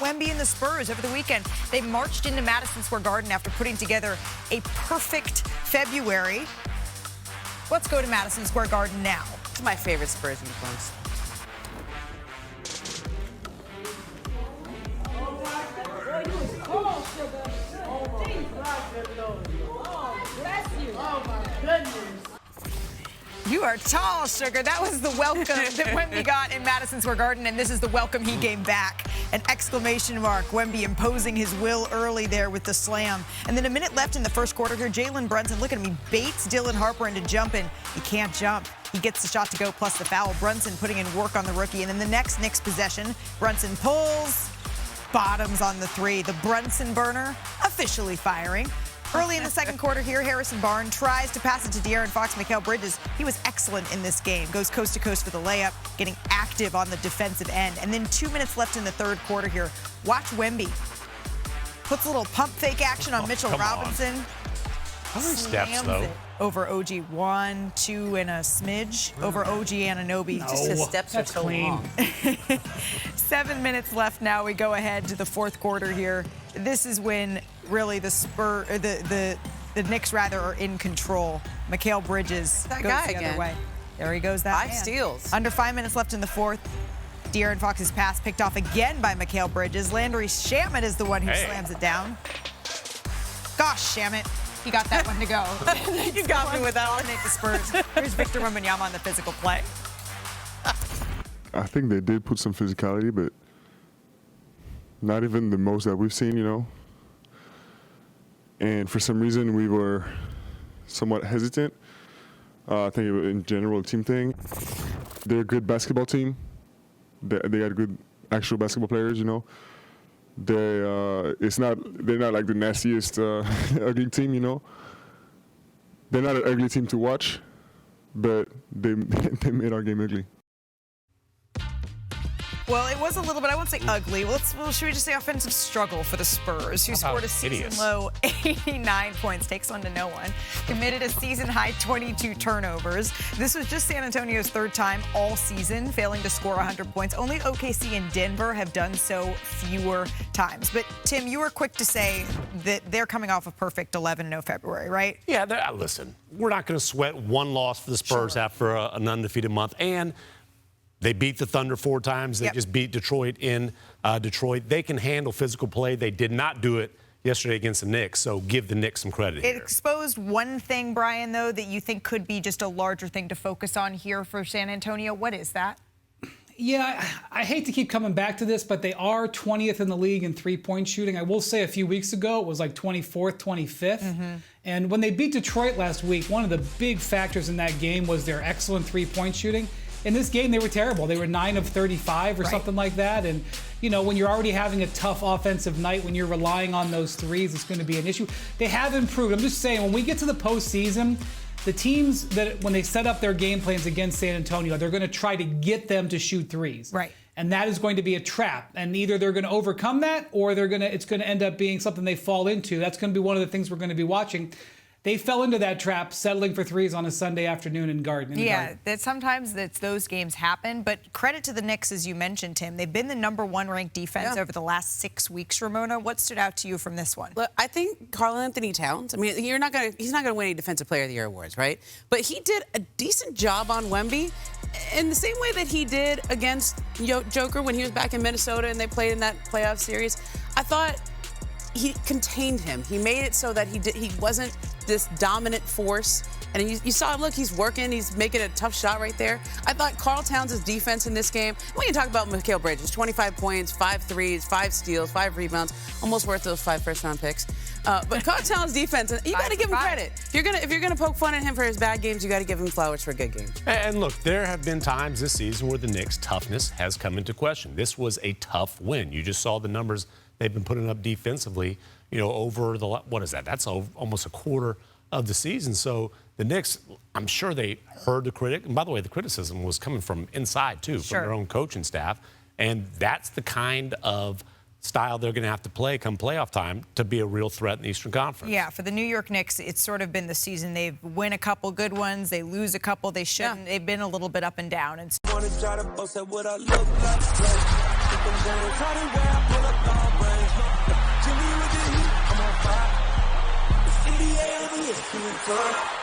Wemby and the Spurs over the weekend. They marched into Madison Square Garden after putting together a perfect February. Let's go to Madison Square Garden now. It's my favorite Spurs uniforms. You are tall, sugar. That was the welcome that Wemby got in Madison Square Garden, and this is the welcome he gave back. An exclamation mark. Wemby imposing his will early there with the slam. And then a minute left in the first quarter here. Jalen Brunson, look at him. He baits Dylan Harper into jumping. He can't jump. He gets the shot to go plus the foul. Brunson putting in work on the rookie. And then the next Knicks possession, Brunson pulls, bottoms on the three. The Brunson burner officially firing. Early in the second quarter here, Harrison Barnes tries to pass it to De'Aaron Fox. Mikal Bridges, he was excellent in this game. Goes coast to coast for the layup, getting active on the defensive end. And then 2 minutes left in the third quarter here. Watch Wemby. Puts a little pump fake action on Mitchell Robinson. How many steps, though? Over OG. 1, 2, and a smidge. Over OG Anunoby. No, just his steps are so long. 7 minutes left now. We go ahead to the fourth quarter here. This is when really the Knicks rather are in control. Mikal Bridges goes the other way. There he goes. That 5 steals. Under 5 minutes left in the fourth. De'Aaron Fox's pass picked off again by Mikal Bridges. Landry Shamet is the one who slams it down. Gosh, Shamet. He got that one to go. You got me with that one. The Spurs. Here's Victor Wembanyama on the physical play. I think they did put some physicality, but not even the most that we've seen, you know. And for some reason, we were somewhat hesitant. I think it was in general a team thing. They're a good basketball team. They got good actual basketball players, you know. They're not like the nastiest ugly team, you know. They're not an ugly team to watch, but they made our game ugly. Well, it was a little bit, I won't say ugly. Should we just say offensive struggle for the Spurs, who scored a season-low 89 points, takes one to no one, committed a season-high 22 turnovers. This was just San Antonio's third time all season failing to score 100 points. Only OKC and Denver have done so fewer times. But, Tim, you were quick to say that they're coming off a perfect 11-0 February, right? Yeah, listen, we're not going to sweat one loss for the Spurs after an undefeated month. And they beat the Thunder 4 times. They just beat Detroit in Detroit. They can handle physical play. They did not do it yesterday against the Knicks, so give the Knicks some credit here. It exposed one thing, Brian, though, that you think could be just a larger thing to focus on here for San Antonio. What is that? Yeah, I hate to keep coming back to this, but they are 20th in the league in three-point shooting. I will say a few weeks ago it was like 24th, 25th. And when they beat Detroit last week, one of the big factors in that game was their excellent three-point shooting. In this game, they were terrible. They were 9 of 35 or something like that. And, you know, when you're already having a tough offensive night, when you're relying on those threes, it's going to be an issue. They have improved. I'm just saying, when we get to the postseason, the teams that, when they set up their game plans against San Antonio, they're going to try to get them to shoot threes. Right. And that is going to be a trap. And either they're going to overcome that or it's going to end up being something they fall into. That's going to be one of the things we're going to be watching. They fell into that trap, settling for threes on a Sunday afternoon in Garden. Sometimes those games happen. But credit to the Knicks, as you mentioned, Tim. They've been the #1 ranked defense over the last 6 weeks. Ramona, what stood out to you from this one? Look, I think Karl-Anthony Towns, I mean, he's not going to win any Defensive Player of the Year awards, right? But he did a decent job on Wemby in the same way that he did against Joker when he was back in Minnesota and they played in that playoff series. I thought he contained him. He made it so that he wasn't this dominant force. And you saw him, look, he's working. He's making a tough shot right there. I thought Karl Towns' defense in this game, we can talk about Mikal Bridges, 25 points, 5 threes, 5 steals, 5 rebounds, almost worth those 5 first-round picks. But Karl Towns' defense, you got to give him credit. If you're gonna poke fun at him for his bad games, you got to give him flowers for good games. And look, there have been times this season where the Knicks' toughness has come into question. This was a tough win. You just saw the numbers they've been putting up defensively, over the, what is that? That's almost a quarter of the season. So the Knicks, I'm sure they heard the critic. And by the way, the criticism was coming from inside, too, from their own coaching staff. And that's the kind of style they're going to have to play come playoff time to be a real threat in the Eastern Conference. Yeah, for the New York Knicks, it's sort of been the season. They win a couple good ones. They lose a couple they shouldn't. They've been a little bit up and down. And Keep